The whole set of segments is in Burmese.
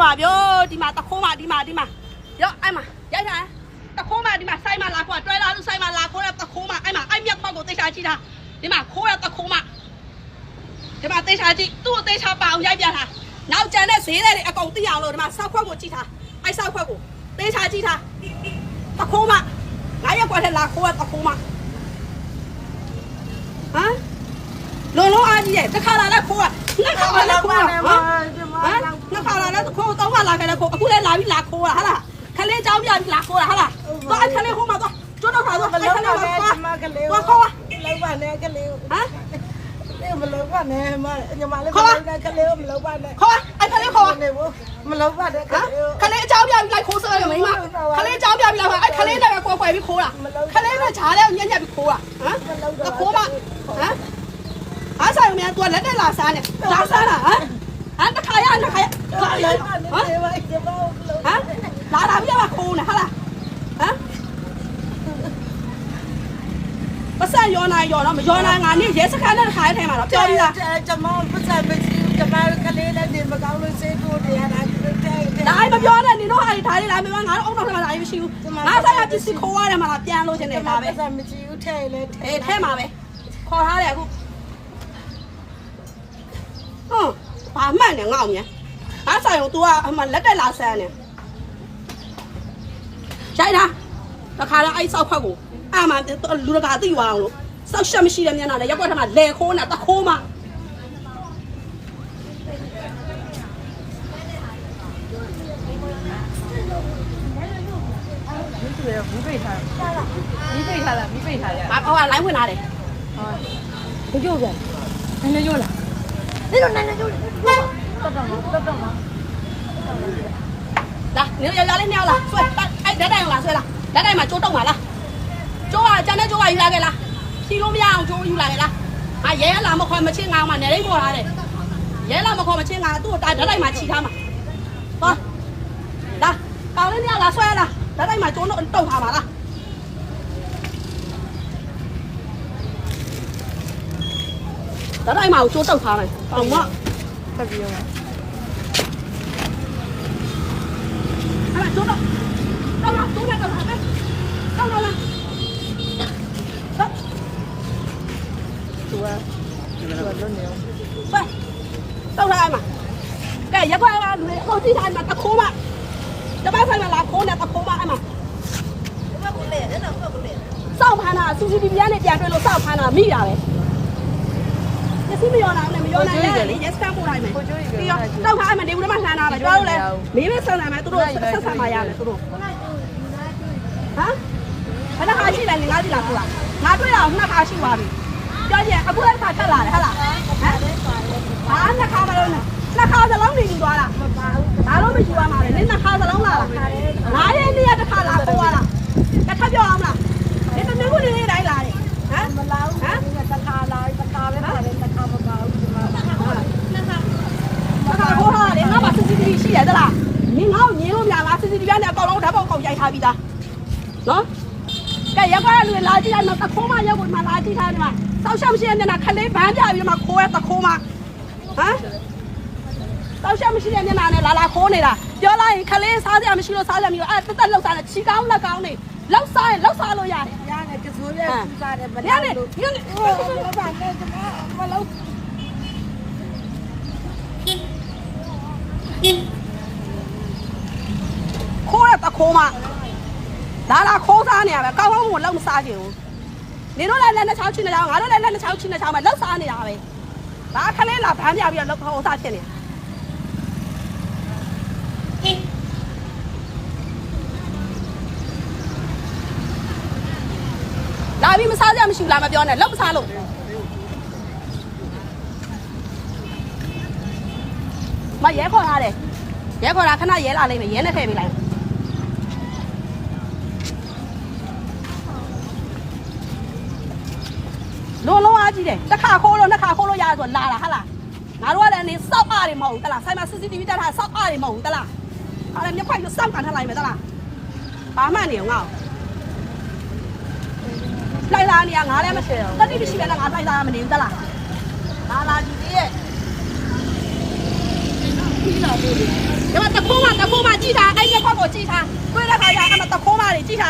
ပါဗျာဒီမှာတခိုးမဒီမှာရောအဲ့မှာရိုက်ထားတခိုးမဒီမှာဆိုင်မလာခေါ်တွဲလာလို့ဆိုင်မလာခေါ်တဲ့တခိုးမအဲ့မှာအဲ့မြက်ခွက်ကိုသိချာကြည့်တာဒီမှာခိုးတဲ့တခိုးမဒီမှာသိချာကြည့်သူ့ကိုသိချာပါအောင်ရိုက်ပြထားနောက်ကျန်တဲ့ဈေးတွေအကုန်သိအောင်လို့ဒီမှာစောက်ခွက်ကိုကြည့်ထားအဲ့စောက်ခွက်ကိုသိချာကြည့်ထားတခိုးမငါရက်ကွက်ထဲလာခိုးတဲ့တခိုးမဟမ်လုံးအားကြီးရဲ့တစ်ခါလာလဲခိုးနှစ်ခါလာလဲခိုးဟမ်နှစ်ခါလာလဲခိုးသုံးခါလာခဲ့လဲခိုးအခုလဲလာပြီးလာခိုးတာဟာလားခလေးเจ้าပြပြီးလာခိုးတာဟာလားတော့အဲ့ခလေးဟိုမှာတော့ကျွတ်တော့ထားတော့အဲ့ခလေးမှာတော့ခိုးလောက်ပါနဲ့ကလေးဟမ်မလောက်ပါနဲ့မညီမလေးမလောက်နဲ့ကလေးမလောက်ပါနဲ့ခိုးအဲ့ခလေးခိုးမလောက်ပါနဲ့ခလေးเจ้าပြပြီးလိုက်ခိုးစရမိမခလေးเจ้าပြပြီးလာအဲ့ခလေးနဲ့ကွယ်ပြီးခိုးတာခလေးနဲ့ဈားလဲညက်ပြီးခိုးတာဟမ်ခိုးမဟမ်အားဆိုင်မြန်သူကလက်တက်လာစားနေလာစားတာဟမ်တခါရဟာလာပြပါခိုးနေဟာလားဟမ်ပတ်စံရောနာရောတော့မရောနာငါနေရဲစခန်းနဲ့တခါထဲမှာတော့ပြောပြီးသားကျွန်မပတ်စံမရှိကျွန်မကလေးနဲ့နေမကောင်းလို့စေးတိုးတရားတာဒါအိမ်မပြောနဲ့နင်တို့ဟာဒီထားလေးလာမပြောငါတို့အုံနောက်ထဲမှာဒါအိမ်မရှိဘူးငါဆိုင်ကပစ္စည်းခိုးရတယ်မှာပြန်လို့ခြင်းနဲ့ဒါပဲပတ်စံမရှိဘူးထဲလေထဲမှာပဲခေါ်ထားတယ်အခုဘာမှန်နေငေါ့မြန်ငါဆိုင်ကို तू ကအမှလက်တက်လာဆန်းနေရိုက်တာတခါတော့အဲ့ဆောက်ခွက်ကိုအမှလူတကာသိသွားအောင်လို့စောက်ရှက်မရှိတဲ့မျက်နှာနဲ့ရက်ွက်ထမှာလဲခိုးနေတာတခိုးမမိပိတ်ထားလားမိပိတ်ထားရဟိုကလိုင်းဝင်လာတယ်ဘယ်ကျိုးပြန်နည်းကျိုးလားนี่เรานั่นอยู่ต้องလာနေရလေးနေလားဆွဲအဲ့ဓာတ်တိုင်လားဆွဲလားဓာတ်တိုင်မှာကျိုးတုံးပါလားကျိုးကကျန်တဲ့ကျိုးကယူလာခဲ့လားဖြီးလို့မရအောင်ကျိုးယူလာခဲ့လားဟာရဲလာမခေါ်မချင်းငါမှနေလိမ့်ပေါ်လာတယ်ရဲလာမခေါ်မချင်းငါသူ့ဓာတ်တိုင်မှာခြိထားမှာသွားလာကောင်းလေးနေလားဆွဲလားဓာတ်တိုင်မှာကျိုးတုံးထားပါလားဓာတ်တိုင်မှာကျိုးတုံးထားမယ်အောင်မတက်ပြီးရောအဲ့ကျိုးတော့တော့လာတော့လာတော့လာမယ်တော့လာသူကလုံးနေအောင်ပဲတော့လာမှာကဲရက်ခွက်ကလူတွေဟိုတိထားမှာတခိုးမတပတ်ဆိုင်မှာလာခိုးနေတခိုးမအဲ့မှာဘယ်ကိုလဲတဲ့တော့ဘယ်ကိုလဲစောက်ဖမ်းတာ CCTV ကနေပြန်တွေ့လို့စောက်ဖမ်းတာမိတာပဲပစ္စည်းမရောနိုင်ဘူးမရောနိုင်လေ yes ကပို့လိုက်မယ်ပြီးတော့တောက်ထားအဲ့မှာနေဦးထဲမှာလှမ်းတာပဲကျွန်တော်တို့လည်းမင်းမဆန်တယ်မယ်သူတို့ဆက်ဆံมาရမယ်သူတို့ဟမ်ဘယ်နှခါရှိလဲငါးစီလာပို့လားငါတွေ့တာနှစ်ခါရှိသွားပြီပြောကြည့်အခုလည်းတစ်ခါထပ်လာတယ်ဟုတ်လားဟမ်ဘာနှစ်ခါမလို့နှစ်ခါစလုံးနေယူသွားတာဘာလို့မယူရမှာလဲနင်နှစ်ခါစလုံးလာလားငါးရက်နေ့တစ်ခါလာပို့သွားတာတစ်ခါပြောအောင်လားဒီတမျိုးကိုနေနေတိုင်းလာတယ်ဟမ်မလာဘူးဟမ်တစ်ခါလာတစ်ခါပဲပါတယ်တစ်ခါမပါဘူးဒီမှာတခါခေါ်ထားတယ်ငါမှ CCTV ရှိတယ်သလားနင်ငါ့ကိုညင်းလို့များလား CCTV နဲ့အကောင်လုံးဓာတ်ပုံကောင်ရိုက်ထားပြီးသားနော်ကဲရက်ကွာလူလာကြည့်လိုက်မှာတခိုးမရက်ကိုမှလာကြည့်ထားတယ်မှာစောက်ရှက်မရှိတဲ့မျက်နှာခလေးဗန်းပြပြီးတော့မှခိုးရတခိုးမဟမ်စောက်ရှက်မရှိတဲ့မျက်နှာနဲ့လာခိုးနေတာပြောလိုက်ရင်ခလေးစားစရာမရှိလို့စားကြမျိုးအဲ့တက်တက်လောက်စားတယ်ချီကောင်းလက်ကောင်းနေလောက်စားရင်လောက်စားလို့ရတယ်ရတယ်ကစိုးရစားတယ်ဗလာလို့ညနေဘာနဲ့မလောက်ခိုးရတခိုးမလာခိုးစားနေရပဲကောင်းကောင်းကိုလောက်မစားချင်ဘူးနေတော့လည်းလက်နဲ့ချောင်းချင်းနေကြအောင်ငါတို့လည်းလက်နဲ့ချောင်းချင်းနေကြအောင်လောက်စားနေတာပဲဒါခလေးလာဗန်းပြပြီးတော့လောက်ဟောစားဖြစ်နေတာလာပြီးမစားကြမရှိဘူးလားမပြောနဲ့လောက်မစားလို့မရဲခေါ်ထားတယ်ရဲခေါ်တာခဏရဲလာလိမ့်မယ်ရဲနဲ့ထည့်ပေးလိုက်လုံးအားကြီးတယ်တစ်ခါခိုးလို့နှစ်ခါခိုးလို့ရတယ်ဆိုလာတာဟာလားငါတို့ကလည်းနေစောက်အားတွေမဟုတ်ဘူးတလားဆိုင်မှာ CCTV တက်ထားစောက်အားတွေမဟုတ်ဘူးတလားဟာလည်းမျက်ခွိုက်ကိုစောက်ကန်ထားလိုက်မယ်တလားဘာမှနေအောင်ငါ့လိုက်လာနေရငါလည်းမရှိဘူးတတိမရှိပဲငါလိုက်လာမနေဘူးတလားလာကြည့်ရဲ့ပြီးလာပြီဒီမှာတခိုး ကြည့်တာအဲ့ရက်ခွက်ကိုကြည့်တာတွေ့တဲ့ခါကျအဲ့မှာတခိုးမတွေကြည့်တာ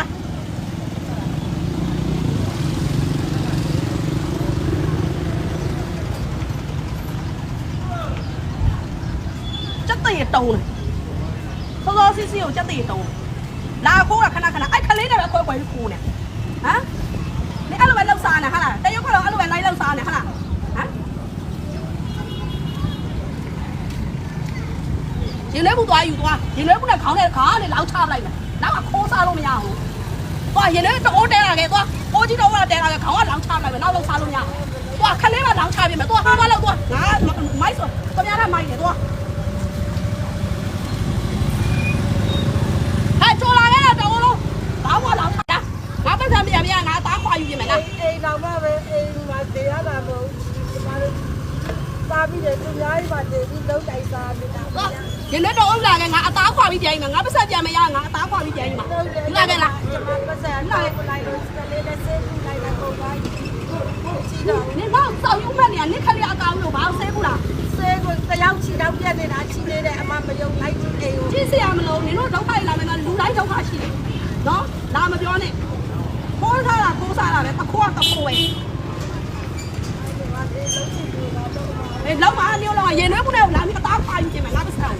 စက်တရေတုံးတယ်စောစောစီစီကိုစက်တရေတုံးလာခိုးတာခဏခဏအဲ့ခလေးနဲ့ပဲခွဲခွဲခိုးနေဟမ်你အဲ့လိုပဲလောက်စားနေဟာလားတရုတ်ကတော့အဲ့လိုပဲလိုက်လောက်စားနေဟာလားဟမ်ရင်လဲဘူးသွားယူသွားရင်လဲဘူးနဲ့ခေါင်းနဲ့ခါနဲ့လောက်ချပလိုက်မယ်နောက်ကခိုးစားလို့မရဘူးသွားရင်လဲတိုးတဲလာခဲ့သွားအိုးကြီးတော့ကတဲလာခဲ့ခေါင်းကလောက်ချပလိုက်မယ်နောက်လောက်စားလို့မရဘူးသွားခလေးကလောက်ချပြမယ်သွားဟာမလောက်သွားငါမိုက်ဆိုတမရတာမိုက်နေသွားဟဲ့ချိုလာခဲ့တော့တော်လုံးဘာမှလောက်ချတာငါပတ်စံပြန်ပြန်ငါသားခွာယူပြင်မယ်လား အိမ်တော်မှပဲအိမ်မှာတည်ရတာမဟုတ်ဘူးဒီမှာစားပြီးတယ်သူများကြီးပါတည်ပြီးလုံးတိုက်စားနေတာ ရင်လည်းတော့ဥလာကငါအသားခွာပြီးပြန်မှာငါပတ်ဆက်ပြန်မရငါအသားခွာပြီးပြန်မှာဒီလာခဲ့လား ကျွန်မပတ်စံလိုက်လိုက်လို့စလေးနဲ့ဆေးပြီးလိုက်တာပုံလိုက်ချီတော့ နင်တော့စောက်ယူမဲ့နေနင်ခလေးအကောင်လို့ဘာဆဲဘူးလား ဆေးကိုတယောက်ချီတော့ပြက်နေတာချီနေတယ်အမမယုံလိုက်ကြည့်အိမ်ကို ကြည့်စရာမလိုနင်တို့ဒုက္ခလာမယ်ငါလူတိုင်းဒုက္ခရှိတယ်နော်လာမပြောနဲ့ခိုးထားတာခိုးစားတာပဲတခိုးကတခိုးပဲအေးလောက်မအမျိုးလောက်ရင်နှွေးမှုနဲ့လာပြီးအသားခွာပြီးပြင်မှာငါပတ်ဆက်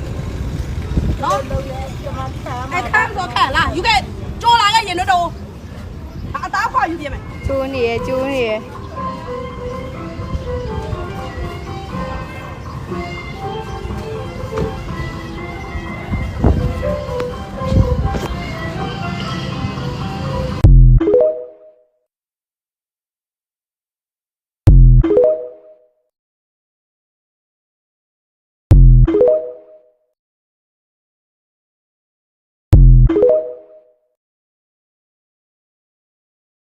နော် လုံးလဲကျွန်မထား အဲ့ခန်းတော့ခက်လားယူခဲ့ကြော်လာခဲ့ရင်နှွေးတော့အသားခွာယူပြင်မယ် ကျိုးနေရကျိုးနေရ